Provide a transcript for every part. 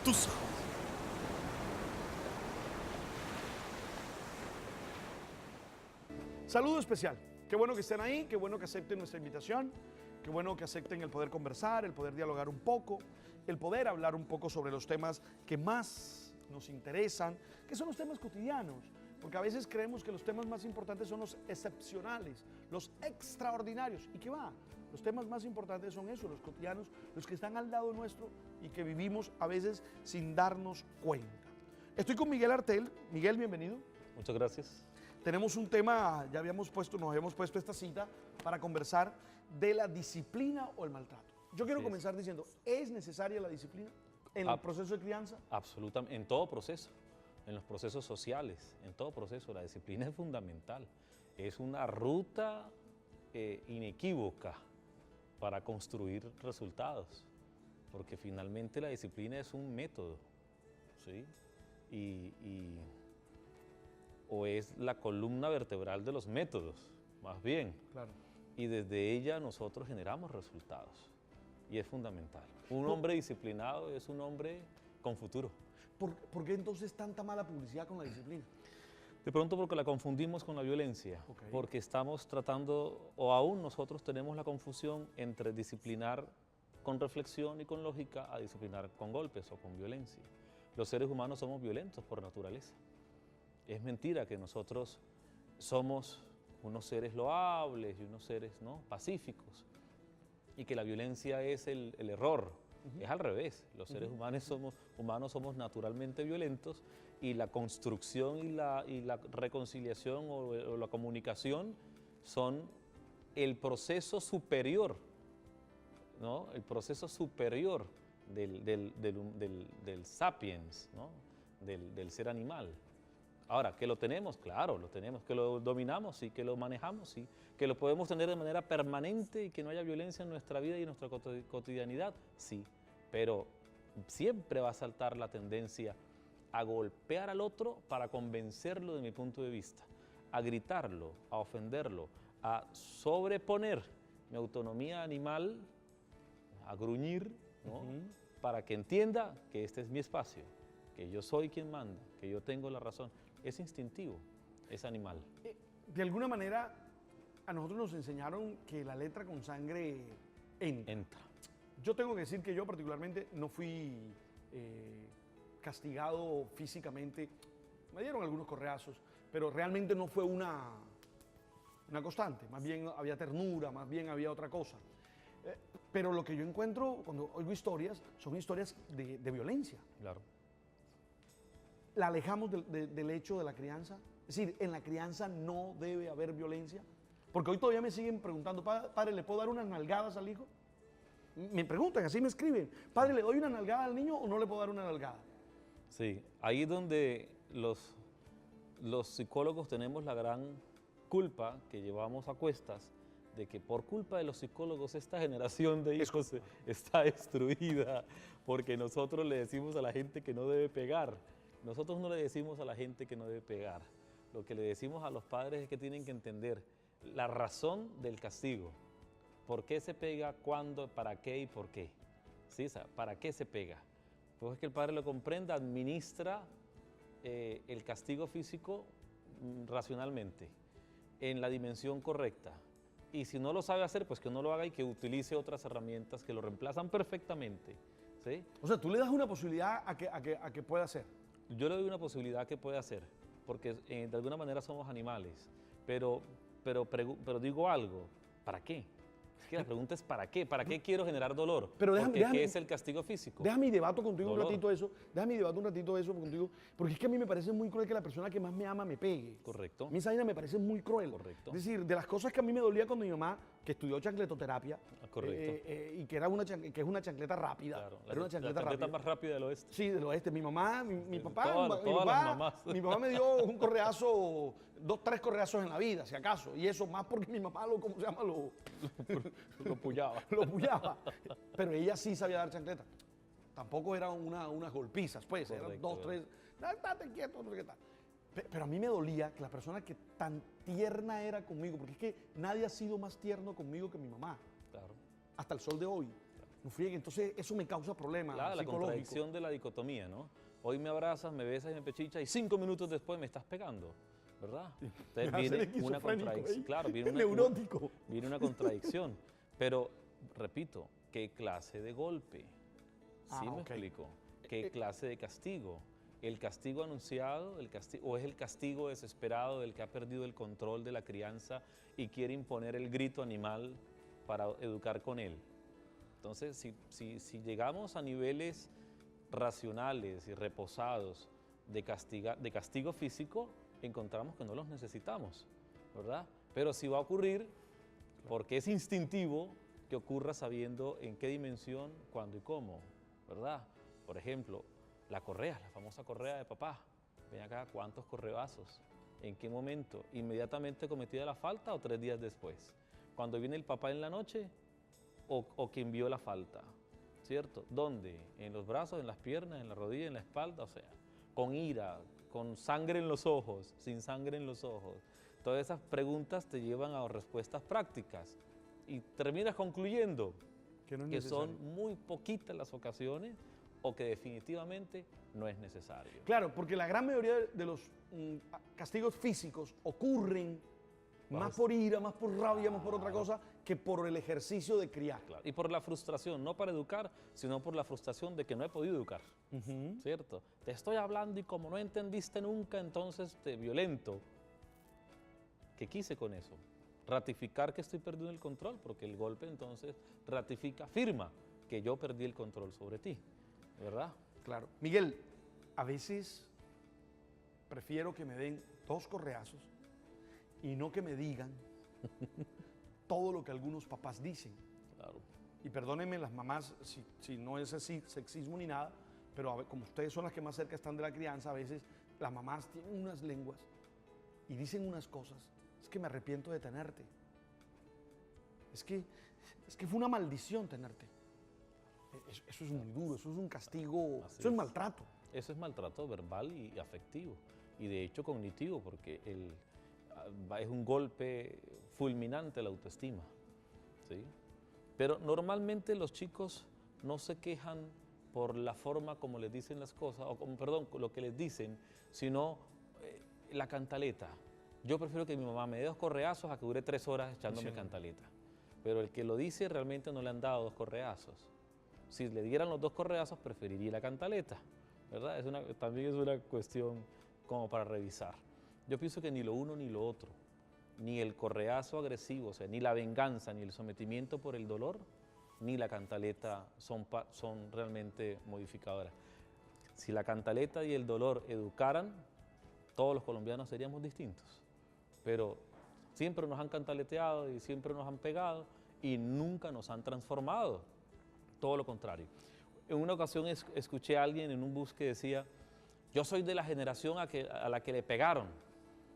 Tusa. Saludo especial. Qué bueno que estén ahí, qué bueno que acepten nuestra invitación, qué bueno que acepten el poder conversar, el poder dialogar un poco, el poder hablar un poco sobre los temas que más nos interesan, que son los temas cotidianos, porque a veces creemos que los temas más importantes son los excepcionales, los extraordinarios. ¿Y qué va? Los temas más importantes son esos, los cotidianos, los que están al lado nuestro y que vivimos a veces sin darnos cuenta. Estoy con Miguel Artel. Miguel, bienvenido. Muchas gracias. Tenemos un tema, nos habíamos puesto esta cita para conversar de la disciplina o el maltrato. Yo quiero comenzar diciendo, ¿es necesaria la disciplina en el proceso de crianza? Absolutamente, en todo proceso, en los procesos sociales, en todo proceso, la disciplina es fundamental. Es una ruta inequívoca para construir resultados, porque finalmente la disciplina es un método, ¿sí? O es la columna vertebral de los métodos, más bien. Claro. Y desde ella nosotros generamos resultados. Y es fundamental. Un hombre disciplinado es un hombre con futuro. ¿Por qué entonces tanta mala publicidad con la disciplina? De pronto porque la confundimos con la violencia. Okay. Porque estamos tratando, o aún nosotros tenemos la confusión entre disciplinar con reflexión y con lógica a disciplinar con golpes o con violencia. Los seres humanos somos violentos por naturaleza. Es mentira que nosotros somos unos seres loables y unos seres, ¿no?, pacíficos, y que la violencia es el error. Es al revés. Los seres humanos somos naturalmente violentos, y la construcción y la reconciliación o la comunicación son el proceso superior, ¿no?, el proceso superior del sapiens, ¿no?, del ser animal. Ahora, que lo tenemos, claro, lo tenemos, que lo dominamos, sí, que lo manejamos, sí, que lo podemos tener de manera permanente y que no haya violencia en nuestra vida y en nuestra cotidianidad, sí, pero siempre va a saltar la tendencia a golpear al otro para convencerlo de mi punto de vista, a gritarlo, a ofenderlo, a sobreponer mi autonomía animal, a gruñir, ¿no?, para que entienda que este es mi espacio, que yo soy quien manda, que yo tengo la razón. Es instintivo, es animal. De alguna manera, a nosotros nos enseñaron que la letra con sangre entra. Yo tengo que decir que yo particularmente no fui castigado físicamente. Me dieron algunos correazos, pero realmente no fue una constante. Más bien había ternura, más bien había otra cosa. Pero lo que yo encuentro cuando oigo historias, son historias de violencia. Claro. ¿La alejamos del hecho de la crianza? Es decir, en la crianza no debe haber violencia. Porque hoy todavía me siguen preguntando, padre, ¿le puedo dar unas nalgadas al hijo? Me preguntan, así me escriben, padre, ¿le doy una nalgada al niño o no le puedo dar una nalgada? Sí, ahí es donde los psicólogos tenemos la gran culpa que llevamos a cuestas, de que por culpa de los psicólogos esta generación de hijos está destruida, porque nosotros le decimos a la gente que no debe pegar. Nosotros no le decimos a la gente que no debe pegar. Lo que le decimos a los padres es que tienen que entender la razón del castigo. ¿Por qué se pega? ¿Cuándo? ¿Para qué? ¿Y por qué? ¿Sí? O sea, ¿para qué se pega? Pues es que el padre lo comprenda, administra el castigo físico racionalmente, en la dimensión correcta. Y si no lo sabe hacer, pues que no lo haga y que utilice otras herramientas que lo reemplazan perfectamente, ¿sí? O sea, tú le das una posibilidad a que pueda hacer. Yo le doy una posibilidad que puede hacer, porque de alguna manera somos animales, pero digo algo, ¿para qué? Es que la pregunta es ¿para qué? ¿Para qué quiero generar dolor? Pero ¿Qué es el castigo físico? Déjame y debato contigo Dolor. un ratito eso. Déjame y debato un ratito eso contigo, porque es que a mí me parece muy cruel que la persona que más me ama me pegue. Correcto. A mí esa vaina me parece muy cruel. Correcto. Es decir, de las cosas que a mí me dolía cuando mi mamá, que estudió chancletoterapia, Correcto. y que es una chancleta rápida. Claro, Era una la chancleta chancleta rápida. más rápida del oeste. Sí, del oeste. Mi mamá, mi papá, Todas las mamás. mi papá me dio un correazo, 2, 3 correazos en la vida, si acaso. Y eso más porque mi mamá ¿cómo se llama? Lo pullaba. Lo pullaba. Pero ella sí sabía dar chancleta. Tampoco eran unas golpizas, pues. Correcto, Eran 2, 3. Date quieto, no sé qué tal. Pero a mí me dolía que la persona que tan tierna era conmigo, porque es que nadie ha sido más tierno conmigo que mi mamá, Claro. hasta el sol de hoy. no friegue. Entonces eso me causa problemas Claro, la psicológicos. contradicción de la dicotomía, ¿no? Hoy me abrazas, me besas y me pechichas y 5 minutos después me estás pegando, ¿verdad? Entonces Me hace el viene una esquizofrénico, contradicción. ¿eh? Claro, El neurótico. viene una contradicción. Pero, repito, ¿qué clase de golpe? ¿Sí me Ok. explico? ¿Qué clase de castigo? ¿El castigo anunciado o es el castigo desesperado del que ha perdido el control de la crianza y quiere imponer el grito animal para educar con él? Entonces, si llegamos a niveles racionales y reposados de castigo físico, encontramos que no los necesitamos, ¿verdad? Pero sí va a ocurrir, porque es instintivo, que ocurra sabiendo en qué dimensión, cuándo y cómo, ¿verdad? Por ejemplo, la correa, la famosa correa de papá. Ven acá, ¿cuántos correazos? ¿En qué momento? ¿Inmediatamente cometida la falta o 3 días después? ¿Cuando viene el papá en la noche o quien vio la falta? ¿Cierto? ¿Dónde? ¿En los brazos, en las piernas, en la rodilla, en la espalda? O sea, con ira, con sangre en los ojos, sin sangre en los ojos. Todas esas preguntas te llevan a respuestas prácticas y terminas concluyendo Que no es que necesario. son muy poquitas las ocasiones o que definitivamente no es necesario. Claro, porque la gran mayoría de los castigos físicos ocurren más por ira, más por rabia, más por otra cosa, que por el ejercicio de criar. Claro. Y por la frustración, no para educar, sino por la frustración de que no he podido educar, ¿cierto? Te estoy hablando y como no entendiste nunca, entonces te violento. ¿Qué quise con eso? Ratificar que estoy perdiendo el control, porque el golpe entonces afirma que yo perdí el control sobre ti, ¿verdad? Claro. Miguel, a veces prefiero que me den 2 correazos y no que me digan todo lo que algunos papás dicen. Claro. Y perdónenme las mamás si no es así sexismo ni nada, pero a ver, como ustedes son las que más cerca están de la crianza, a veces las mamás tienen unas lenguas y dicen unas cosas. Es que me arrepiento de tenerte. Es que fue una maldición tenerte. Eso es muy duro, eso es un castigo, Así eso es es. maltrato. Eso es maltrato verbal y afectivo, y de hecho cognitivo, porque es un golpe fulminante a la autoestima, ¿sí? Pero normalmente los chicos no se quejan por la forma como les dicen las cosas, perdón, lo que les dicen, sino la cantaleta. Yo prefiero que mi mamá me dé 2 correazos a que dure 3 horas echándome cantaleta. Pero el que lo dice realmente no le han dado 2 correazos. Si le dieran los 2 correazos, preferiría la cantaleta, ¿verdad? También es una cuestión como para revisar. Yo pienso que ni lo uno ni lo otro, ni el correazo agresivo, o sea, ni la venganza, ni el sometimiento por el dolor, ni la cantaleta son realmente modificadoras. Si la cantaleta y el dolor educaran, todos los colombianos seríamos distintos. Pero siempre nos han cantaleteado y siempre nos han pegado y nunca nos han transformado. Todo lo contrario. En una ocasión escuché a alguien en un bus que decía, yo soy de la generación a la que le pegaron.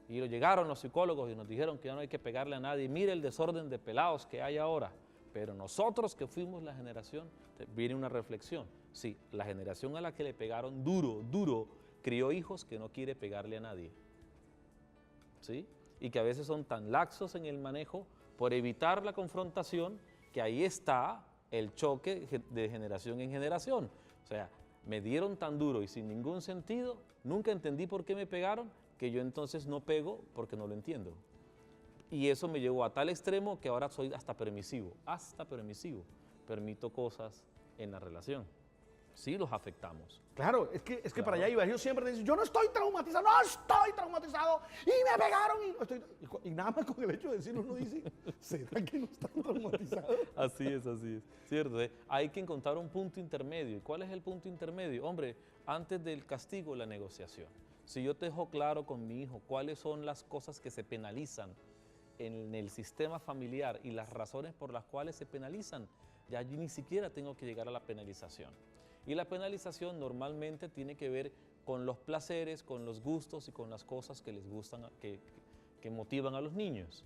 Y llegaron los psicólogos y nos dijeron que ya no hay que pegarle a nadie. Mire el desorden de pelados que hay ahora. Pero nosotros que fuimos la generación, viene una reflexión. Sí, la generación a la que le pegaron duro, crió hijos que no quiere pegarle a nadie. ¿Sí? Y que a veces son tan laxos en el manejo por evitar la confrontación, que ahí está el choque de generación en generación. O sea, me dieron tan duro y sin ningún sentido, nunca entendí por qué me pegaron, que yo entonces no pego porque no lo entiendo. Y eso me llevó a tal extremo que ahora soy hasta permisivo, permito cosas en la relación. Sí los afectamos. Claro, es que Claro. para allá iba. Yo siempre decía, yo no estoy traumatizado, no estoy traumatizado. Y me pegaron y no estoy. Y nada más con el hecho de decirlo, uno dice, ¿será que no están traumatizados? Así es, ¿cierto? Hay que encontrar un punto intermedio. ¿Y cuál es el punto intermedio? Hombre, antes del castigo, la negociación. Si yo te dejo claro con mi hijo cuáles son las cosas que se penalizan en el sistema familiar y las razones por las cuales se penalizan, ya allí ni siquiera tengo que llegar a la penalización. Y la penalización normalmente tiene que ver con los placeres, con los gustos y con las cosas que les gustan, que motivan a los niños.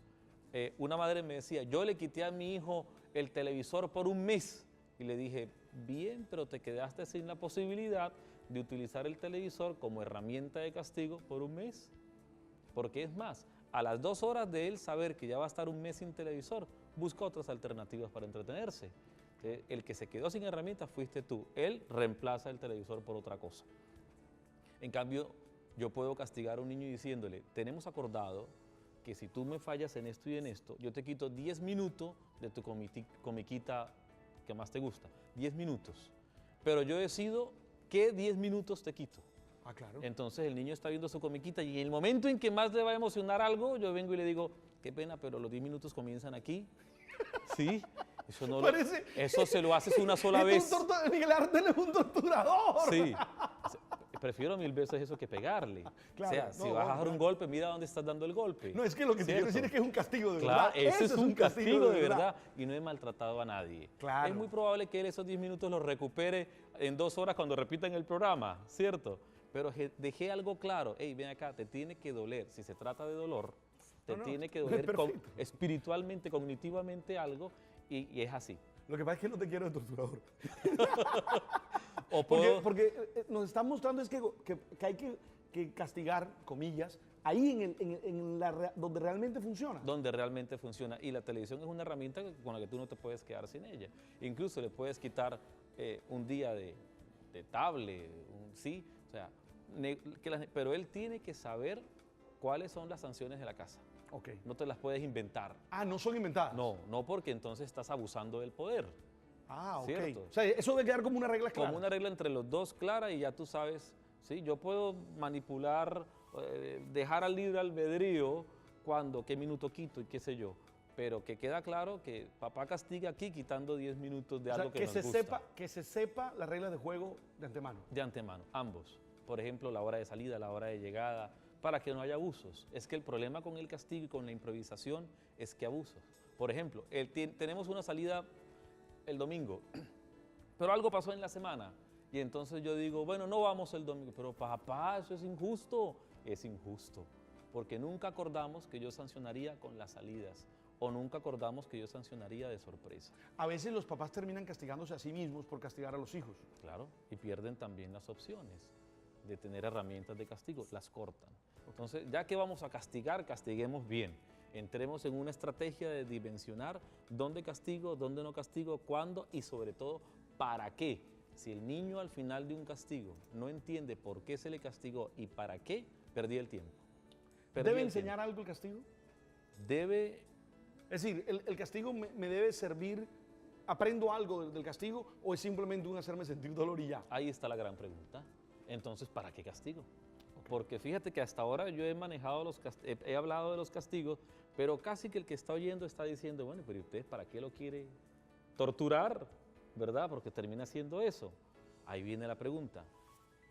Una madre me decía, yo le quité a mi hijo el televisor por un mes. Y le dije, bien, pero te quedaste sin la posibilidad de utilizar el televisor como herramienta de castigo por un mes. Porque es más, a las 2 horas de él saber que ya va a estar un mes sin televisor, busca otras alternativas para entretenerse. El que se quedó sin herramientas fuiste tú. Él reemplaza el televisor por otra cosa. En cambio, yo puedo castigar a un niño diciéndole, tenemos acordado que si tú me fallas en esto y en esto, yo te quito 10 minutos de tu comiquita que más te gusta. 10 minutos. Pero yo decido qué 10 minutos te quito. Ah, claro. Entonces el niño está viendo su comiquita y en el momento en que más le va a emocionar algo, yo vengo y le digo, qué pena, pero los 10 minutos comienzan aquí. Sí, eso, no eso se lo haces una sola vez. Miguel Artel es un torturador. Sí, prefiero 1000 veces eso que pegarle. Claro, o sea, si vas a dar un golpe, mira dónde estás dando el golpe. No, es que lo que te quiero decir es que es un castigo de verdad. Claro, ese es un castigo de verdad. Y no he maltratado a nadie. Claro. Es muy probable que él esos 10 minutos los recupere en 2 horas cuando repitan el programa, ¿cierto? Pero dejé algo claro. Hey, ven acá, te tiene que doler. Si se trata de dolor, te tiene que doler espiritualmente, cognitivamente algo, y es así. Lo que pasa es que no te quiero de torturador. O porque nos están mostrando es que hay que castigar, comillas, ahí donde realmente funciona. Donde realmente funciona. Y la televisión es una herramienta con la que tú no te puedes quedar sin ella. Incluso le puedes quitar un día de tablet, sí, o sea, pero él tiene que saber cuáles son las sanciones de la casa. Okay. No te las puedes inventar. Ah, ¿no son inventadas? No, porque entonces estás abusando del poder. Ah, ok. ¿Cierto? O sea, eso debe quedar como una regla clara. Como una regla entre los dos clara y ya tú sabes, ¿sí? Yo puedo manipular, dejar al libre albedrío qué minuto quito y qué sé yo. Pero que queda claro que papá castiga aquí quitando 10 minutos de algo que nos gusta. Que se sepa las reglas de juego de antemano. De antemano, ambos. Por ejemplo, la hora de salida, la hora de llegada, para que no haya abusos. Es que el problema con el castigo y con la improvisación es que abusos. Por ejemplo, tenemos una salida el domingo, pero algo pasó en la semana y entonces yo digo, bueno, no vamos el domingo, pero papá, eso es injusto. Es injusto, porque nunca acordamos que yo sancionaría con las salidas o nunca acordamos que yo sancionaría de sorpresa. A veces los papás terminan castigándose a sí mismos por castigar a los hijos. Claro, y pierden también las opciones de tener herramientas de castigo, las cortan. Entonces, ya que vamos a castigar, castiguemos bien. Entremos en una estrategia de dimensionar dónde castigo, dónde no castigo, cuándo y sobre todo, para qué. Si el niño al final de un castigo no entiende por qué se le castigó y para qué, perdí el tiempo. ¿Debe enseñar algo el castigo? Debe... Es decir, ¿el castigo me debe servir, aprendo algo del castigo o es simplemente un hacerme sentir dolor y ya? Ahí está la gran pregunta. Entonces, ¿para qué castigo? Porque fíjate que hasta ahora yo he manejado he hablado de los castigos, pero casi que el que está oyendo está diciendo, bueno, pero ¿usted para qué lo quiere torturar? ¿Verdad? Porque termina haciendo eso. Ahí viene la pregunta.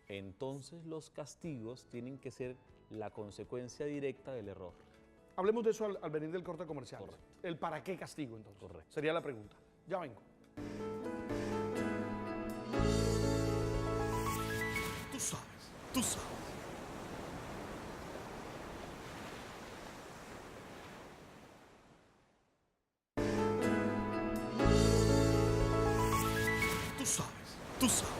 Entonces los castigos tienen que ser la consecuencia directa del error. Hablemos de eso al venir del corte comercial. Correcto. El para qué castigo, entonces. Correcto. Sería la pregunta. Ya vengo. Tú sabes, tú sabes. Tú sabes, tú sabes.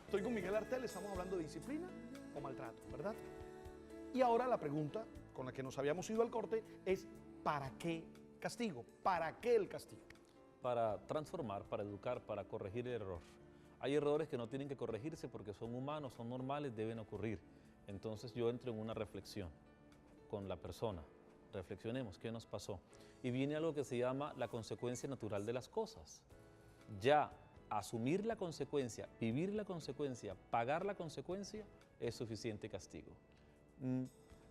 Estoy con Miguel Artel, estamos hablando de disciplina o maltrato, ¿verdad? Y ahora la pregunta con la que nos habíamos ido al corte es ¿para qué castigo? ¿Para qué el castigo? Para transformar, para educar, para corregir el error. Hay errores que no tienen que corregirse porque son humanos, son normales, deben ocurrir. Entonces yo entro en una reflexión con la persona. Reflexionemos, ¿qué nos pasó? Y viene algo que se llama la consecuencia natural de las cosas. Ya asumir la consecuencia, vivir la consecuencia, pagar la consecuencia, es suficiente castigo.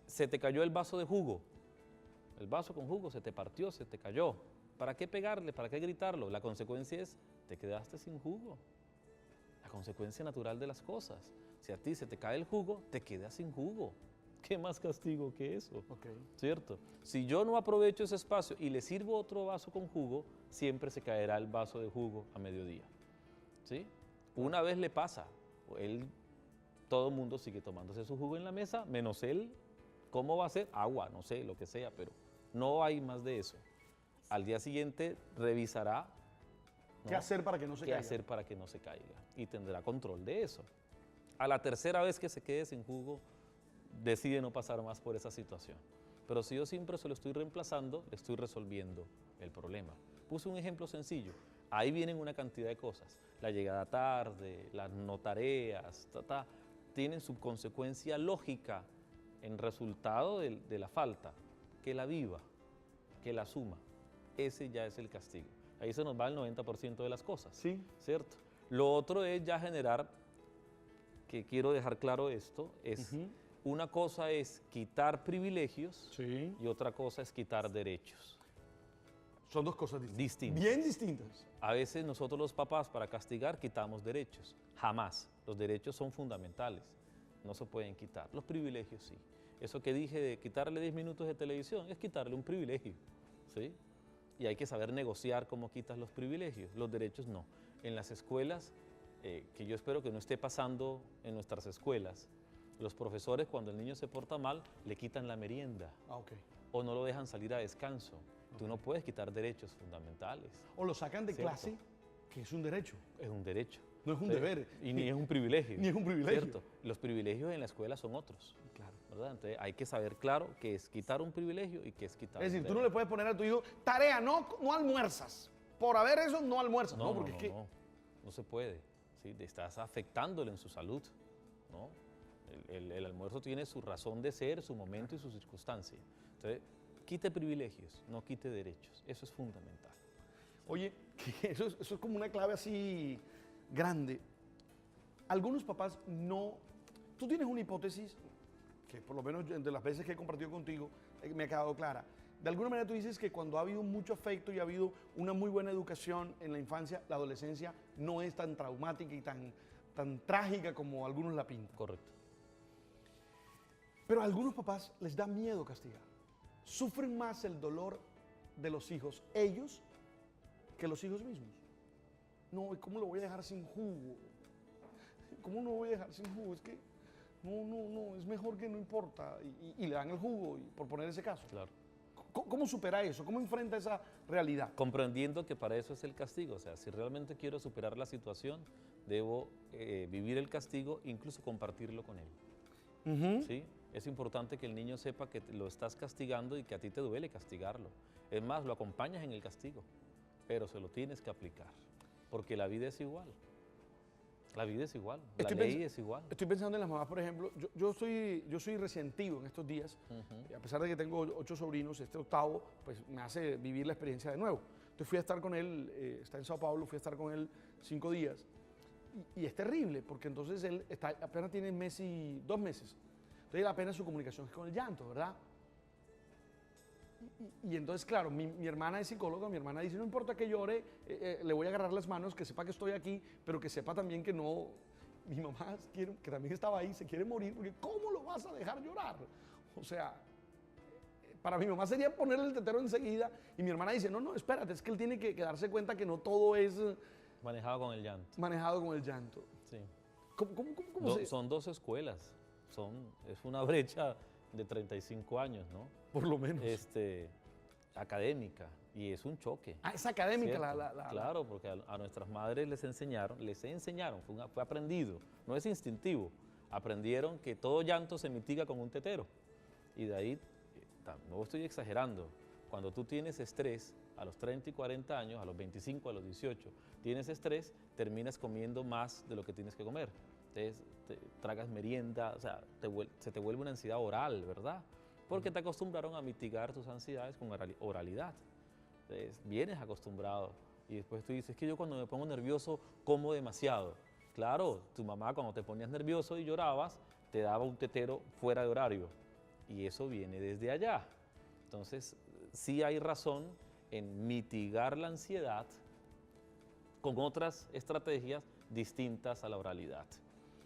Se te cayó el vaso de jugo. El vaso con jugo se te partió, se te cayó. ¿Para qué pegarle? ¿Para qué gritarlo? La consecuencia es, te quedaste sin jugo. La consecuencia natural de las cosas. Si a ti se te cae el jugo, te quedas sin jugo. ¿Qué más castigo que eso? Okay. ¿Cierto? Si yo no aprovecho ese espacio y le sirvo otro vaso con jugo, siempre se caerá el vaso de jugo a mediodía. ¿Sí? Una vez le pasa, todo el mundo sigue tomándose su jugo en la mesa, menos él. ¿Cómo va a ser? Agua, no sé, lo que sea, pero no hay más de eso. Al día siguiente revisará, ¿no?, ¿qué hacer para que no se caiga? ¿Qué hacer para que no se caiga? Y tendrá control de eso. A la tercera vez que se quede sin jugo, decide no pasar más por esa situación. Pero si yo siempre se lo estoy reemplazando, le estoy resolviendo el problema. Puse un ejemplo sencillo. Ahí vienen una cantidad de cosas. La llegada tarde, las no tareas, tienen su consecuencia lógica en resultado de la falta. Que la viva, que la asuma. Ese ya es el castigo. Ahí se nos va el 90% de las cosas. Sí. ¿Cierto? Lo otro es ya generar, que quiero dejar claro esto, es una cosa es quitar privilegios Sí. y otra cosa es quitar derechos. Son dos cosas distintas. Distintas. Bien distintas. A veces nosotros los papás para castigar quitamos derechos. Jamás. Los derechos son fundamentales. No se pueden quitar. Los privilegios sí. Eso que dije de quitarle 10 minutos de televisión es quitarle un privilegio. ¿Sí? Y hay que saber negociar cómo quitas los privilegios. Los derechos no. En las escuelas, que yo espero que no esté pasando en nuestras escuelas, los profesores cuando el niño se porta mal le quitan la merienda Ah, ok. o no lo dejan salir a descanso. Tú no puedes quitar derechos fundamentales. O lo sacan de Cierto. clase, que es un derecho. Es un derecho. No es un ¿sí? deber. Y ni es un privilegio. Ni es un privilegio. ¿Cierto? Los privilegios en la escuela son otros. Claro. ¿Verdad? Entonces hay que saber claro qué es quitar un privilegio y qué es quitar Es decir, un tú no derecho. le puedes poner a tu hijo, tarea, no almuerzas. Por haber eso, no almuerzas. No, porque es que... No se puede. ¿Sí? Estás afectándole en su salud. ¿No? El almuerzo tiene su razón de ser, su momento y su circunstancia. Entonces, quite privilegios, no quite derechos. Eso es fundamental. Oye, que eso es como una clave así grande. Algunos papás no... Tú tienes una hipótesis que por lo menos de las veces que he compartido contigo me ha quedado clara. De alguna manera tú dices que cuando ha habido mucho afecto y ha habido una muy buena educación en la infancia, la adolescencia no es tan traumática y tan trágica como algunos la pintan. Correcto. Pero a algunos papás les da miedo castigar. Sufren más el dolor de los hijos, ellos, que los hijos mismos. No, ¿y cómo lo voy a dejar sin jugo? ¿Cómo no lo voy a dejar sin jugo? Es que no, es mejor que no importa. Y le dan el jugo, por poner ese caso. Claro. ¿Cómo supera eso? ¿Cómo enfrenta esa realidad? Comprendiendo que para eso es el castigo. O sea, si realmente quiero superar la situación, debo vivir el castigo, incluso compartirlo con él. ¿Sí? Es importante que el niño sepa que lo estás castigando y que a ti te duele castigarlo. Es más, lo acompañas en el castigo, pero se lo tienes que aplicar, porque la vida es igual. La vida es igual, la ley es igual. Estoy pensando en las mamás, por ejemplo. Yo soy resentido en estos días. Y a pesar de que tengo 8 sobrinos, este octavo pues me hace vivir la experiencia de nuevo. Entonces fui a estar con él, está en Sao Paulo, fui a estar con él 5 días. Y es terrible, porque entonces él apenas tiene mes y 2 meses. Entonces apenas su comunicación es con el llanto, ¿verdad? Y entonces, claro, mi hermana es psicóloga, mi hermana dice, no importa que llore, le voy a agarrar las manos, que sepa que estoy aquí, pero que sepa también que no, mi mamá, que también estaba ahí, se quiere morir, porque ¿cómo lo vas a dejar llorar? O sea, para mi mamá sería ponerle el tetero enseguida, y mi hermana dice, no, espérate, es que él tiene que darse cuenta que no todo es Manejado con el llanto. manejado con el llanto. Sí. ¿Cómo se...? Son 2 escuelas, es una brecha de 35 años, ¿no? Por lo menos. Académica, y es un choque. Ah, es académica ¿cierto? Claro, porque a nuestras madres les enseñaron, fue aprendido, no es instintivo. Aprendieron que todo llanto se mitiga con un tetero. Y de ahí, no estoy exagerando, cuando tú tienes estrés, a los 30 y 40 años, a los 25, a los 18, tienes estrés, terminas comiendo más de lo que tienes que comer. Entonces, tragas merienda, o sea, se te vuelve una ansiedad oral, ¿verdad? Porque te acostumbraron a mitigar tus ansiedades con oralidad. Entonces, vienes acostumbrado y después tú dices, es que yo cuando me pongo nervioso como demasiado. Claro, tu mamá cuando te ponías nervioso y llorabas, te daba un tetero fuera de horario y eso viene desde allá. Entonces, sí hay razón en mitigar la ansiedad con otras estrategias distintas a la oralidad.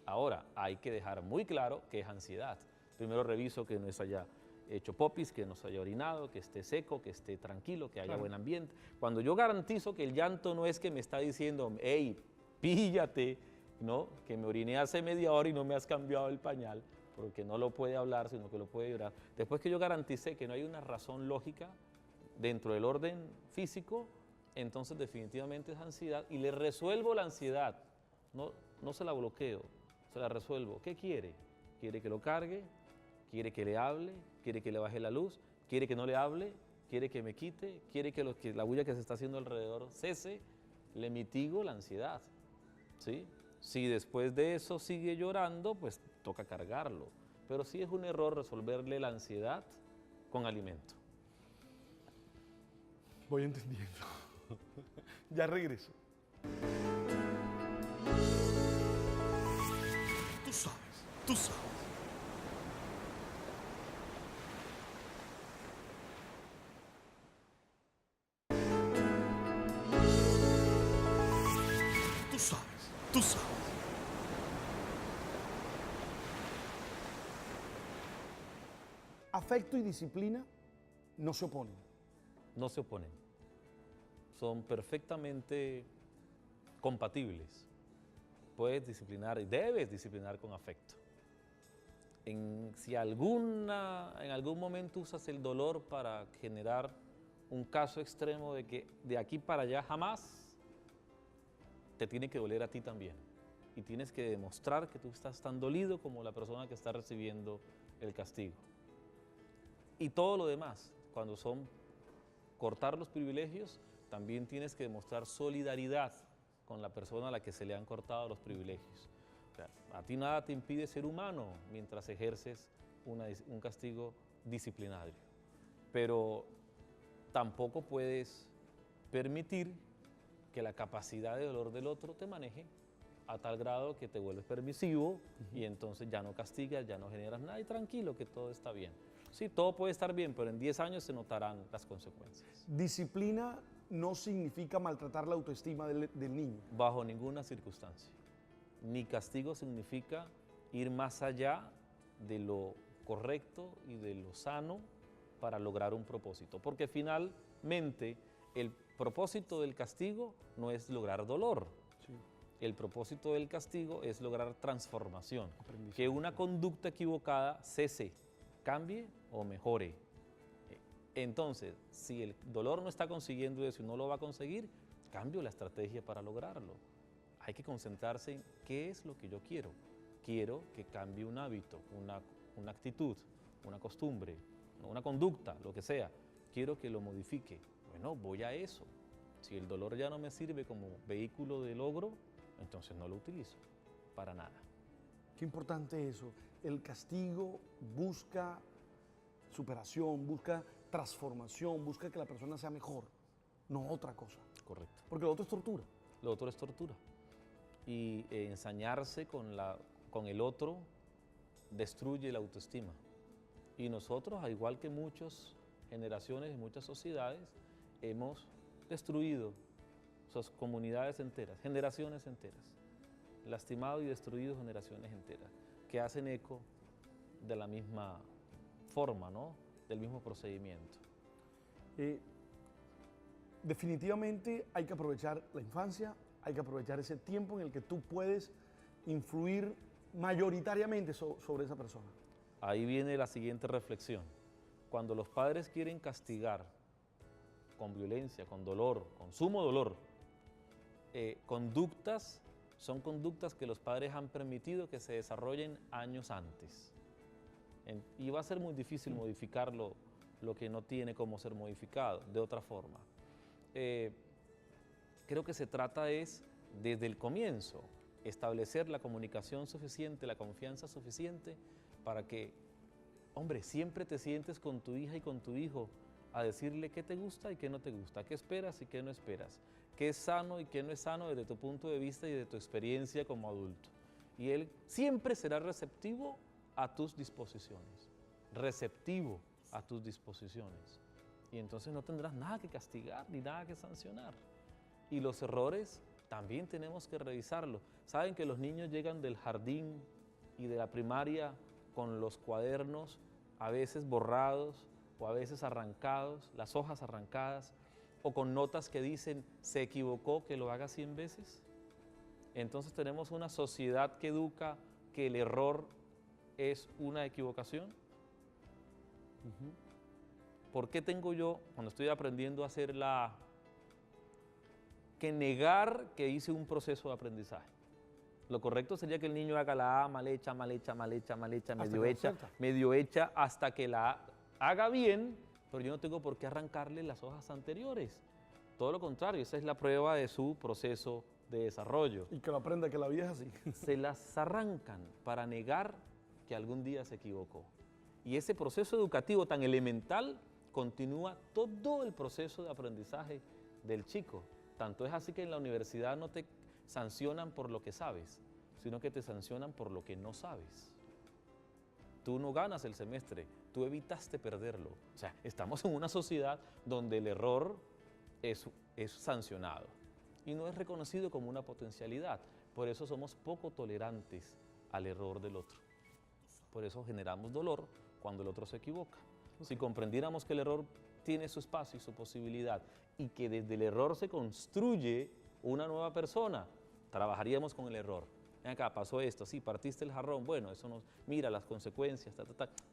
Ahora, hay que dejar muy claro que es ansiedad. Primero reviso que no es haya hecho popis, que no se haya orinado, que esté seco, que esté tranquilo, que haya buen ambiente. Cuando yo garantizo que el llanto no es que me está diciendo, hey, píllate, ¿no? Que me oriné hace media hora y no me has cambiado el pañal, porque no lo puede hablar, sino que lo puede llorar. Después que yo garanticé que no hay una razón lógica dentro del orden físico, entonces definitivamente es ansiedad y le resuelvo la ansiedad. No se la bloqueo, se la resuelvo. ¿Qué quiere? ¿Quiere que lo cargue? ¿Quiere que le hable? ¿Quiere que le baje la luz? quiere que no le hable, quiere que me quite, quiere que, la bulla que se está haciendo alrededor cese, le mitigo la ansiedad, ¿sí? Si después de eso sigue llorando, pues toca cargarlo. Pero sí es un error resolverle la ansiedad con alimento. Voy entendiendo. Ya regreso. Tú sabes, tú sabes. Tú sabes, tú sabes. Afecto y disciplina no se oponen. No se oponen. Son perfectamente compatibles. Puedes disciplinar y debes disciplinar con afecto. Si en algún momento usas el dolor para generar un caso extremo de que de aquí para allá jamás, te tiene que doler a ti también. Y tienes que demostrar que tú estás tan dolido como la persona que está recibiendo el castigo. Y todo lo demás, cuando son cortar los privilegios, también tienes que demostrar solidaridad con la persona a la que se le han cortado los privilegios. O sea, a ti nada te impide ser humano mientras ejerces un castigo disciplinario. Pero tampoco puedes permitir que la capacidad de dolor del otro te maneje a tal grado que te vuelves permisivo y entonces ya no castigas, ya no generas nada y tranquilo que todo está bien. Sí, todo puede estar bien, pero en 10 años se notarán las consecuencias. Disciplina no significa maltratar la autoestima del niño. Bajo ninguna circunstancia. Ni castigo significa ir más allá de lo correcto y de lo sano para lograr un propósito. Porque finalmente el propósito del castigo no es lograr dolor. Sí. El propósito del castigo es lograr transformación. Que una conducta equivocada cese, cambie o mejore. Entonces, si el dolor no está consiguiendo eso y no lo va a conseguir, cambio la estrategia para lograrlo. Hay que concentrarse en qué es lo que yo quiero. Quiero que cambie un hábito, una actitud, una costumbre, una conducta, lo que sea. Quiero que lo modifique. Bueno, voy a eso. Si el dolor ya no me sirve como vehículo de logro, entonces no lo utilizo para nada. Qué importante eso. El castigo busca superación, busca transformación, busca que la persona sea mejor, no otra cosa. Correcto. Porque lo otro es tortura. Lo otro es tortura. Y ensañarse con el otro destruye la autoestima. Y nosotros, al igual que muchas generaciones y muchas sociedades, hemos destruido esas comunidades enteras, generaciones enteras, lastimado y destruido generaciones enteras, que hacen eco de la misma forma, ¿no? Del mismo procedimiento. Definitivamente hay que aprovechar la infancia, hay que aprovechar ese tiempo en el que tú puedes influir mayoritariamente sobre esa persona. Ahí viene la siguiente reflexión. Cuando los padres quieren castigar con violencia, con dolor, con sumo dolor, son conductas que los padres han permitido que se desarrollen años antes. Y va a ser muy difícil modificar lo que no tiene cómo ser modificado de otra forma. Creo que se trata desde el comienzo, establecer la comunicación suficiente, la confianza suficiente para que, hombre, siempre te sientes con tu hija y con tu hijo a decirle qué te gusta y qué no te gusta, qué esperas y qué no esperas, qué es sano y qué no es sano desde tu punto de vista y de tu experiencia como adulto. Y él siempre será receptivo a tus disposiciones, receptivo a tus disposiciones. Y entonces no tendrás nada que castigar ni nada que sancionar. Y los errores también tenemos que revisarlos. Saben que los niños llegan del jardín y de la primaria con los cuadernos a veces borrados o a veces arrancados, las hojas arrancadas, o con notas que dicen, se equivocó, que lo haga 100 veces. Entonces tenemos una sociedad que educa que el error es una equivocación. ¿Por qué tengo yo, cuando estoy aprendiendo a hacer que negar que hice un proceso de aprendizaje? Lo correcto sería que el niño haga la A mal hecha, medio hecha, hasta que la haga bien pero yo no tengo por qué arrancarle las hojas anteriores. Todo lo contrario, esa es la prueba de su proceso de desarrollo. Y que lo aprenda, que la vida es así. Se las arrancan para negar que algún día se equivocó. Y ese proceso educativo tan elemental continúa todo el proceso de aprendizaje del chico. Tanto es así que en la universidad no te sancionan por lo que sabes, sino que te sancionan por lo que no sabes. Tú no ganas el semestre, tú evitaste perderlo. O sea, estamos en una sociedad donde el error es sancionado y no es reconocido como una potencialidad. Por eso somos poco tolerantes al error del otro. Por eso generamos dolor cuando el otro se equivoca. Si comprendiéramos que el error tiene su espacio y su posibilidad y que desde el error se construye una nueva persona, trabajaríamos con el error. Ven acá, pasó esto, sí, partiste el jarrón, bueno, eso no, mira las consecuencias,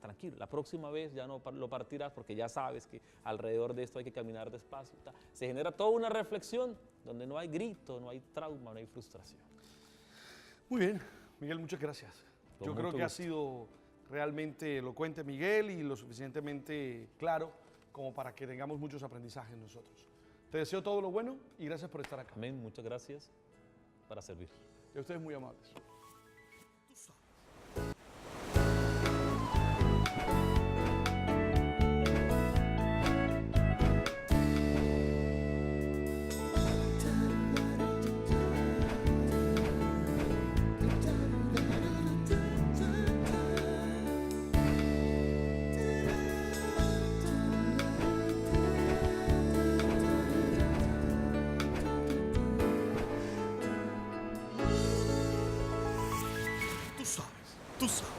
tranquilo, la próxima vez ya no lo partirás porque ya sabes que alrededor de esto hay que caminar despacio. Se genera toda una reflexión donde no hay grito, no hay trauma, no hay frustración. Muy bien, Miguel, muchas gracias. Con Yo creo mucho que ha gusto. sido realmente elocuente, Miguel, y lo suficientemente claro como para que tengamos muchos aprendizajes nosotros. Te deseo todo lo bueno y gracias por estar acá. Amén, muchas gracias para servir. Y a ustedes muy amables. Tú sabes. Tú sabes. Tú sabes.